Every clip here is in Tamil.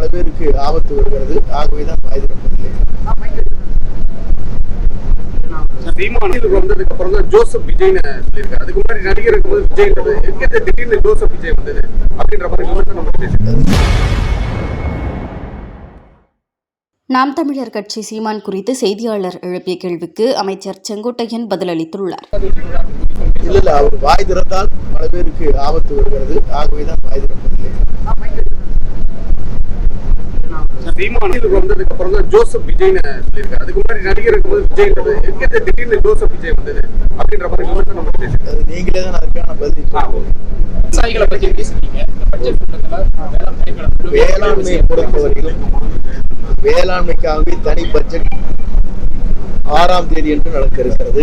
பல பேருக்கு ஆபத்து வருகிறது. ஆகவேதான் வாய் திறப்பதில்லை. சீமானில் வந்ததுக்கு அப்புறம் தான் ஜோசப் விஜய்னு சொல்லியிருக்காரு. அதுக்கு முன்னாடி நடிகர் இருக்கும்போது விஜய்ன்றது எங்க திடீர்னு ஜோசப் விஜய் வந்தது அப்படின்ற மாதிரி விமர்சனம் பேசியிருக்காரு. நாம் தமிழர் கட்சி சீமான் குறித்து செய்தியாளர் எழுப்பிய கேள்விக்கு அமைச்சர் செங்கோட்டையன் பதிலளித்துள்ளார். இல்ல அவர் வாய் திறந்தால் பல பேருக்கு ஆபத்து வருகிறது. ஆகவேதான் வாய் திறப்பதில்லை. சீமானில் வந்ததுக்கு அப்புறம் தான் ஜோசப் விஜய்னு சொல்லியிருக்காரு. அதுக்கு முன்னாடி நடிகர் இருக்கும்போது விஜய்ன்றது எங்க திடீர்னு ஜோசப் விஜய் வந்தது அப்படின்ற மாதிரி விமர்சனம் பேசியிருக்காரு. நீங்களே தான் அதுக்கான பதில் விவசாயிகளை பற்றி பேசுறீங்க. வேளாண்மை பொறுத்தவரையிலும் வேளாண்மைக்காகவே தனி பட்ஜெட் 6ஆம் தேதி என்று நடக்க இருக்கிறது.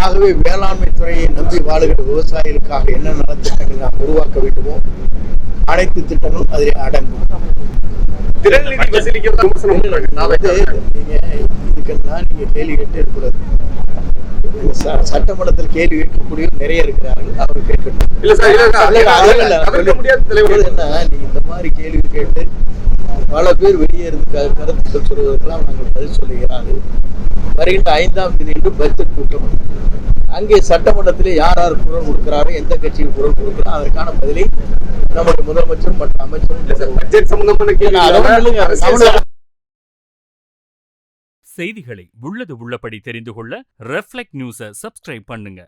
ஆகவே வேளாண்மை துறையை நம்பி வாழுகிற விவசாயிகளுக்காக என்ன நலத்திட்டங்கள் நாம் உருவாக்க வேண்டுமோ அனைத்து திட்டங்களும் அதிலே அடங்கும். நீங்க கேள்வி கேட்டு இருக்கக்கூடாது. சட்டமன்றத்தில் கேள்வி கேட்கக்கூடிய நிறைய இருக்கிறார்கள். அவர் கேட்கட்டும். என்ன நீ இந்த மாதிரி கேள்வி கேட்டு பல பேர் வெளியே இருந்து கருத்துக்கள் சொல்வதற்கெல்லாம் நாங்கள் பதில் சொல்லுகிறார்கள். வருகின்ற 5ஆம் தேதி பட்ஜெட் கூட்டம். அங்கே சட்டமன்றத்திலே யார் யார் குரல் கொடுக்கிறாரோ, எந்த கட்சியில் குரல் கொடுக்கிறாரோ அதற்கான பதிலை நம்முடைய முதலமைச்சரும் மற்ற அமைச்சரும். செய்திகளை உள்ளது உள்ளபடி தெரிந்து கொள்ள ரெஃப்ளெக்ட் நியூஸை சப்ஸ்கிரைப் பண்ணுங்க.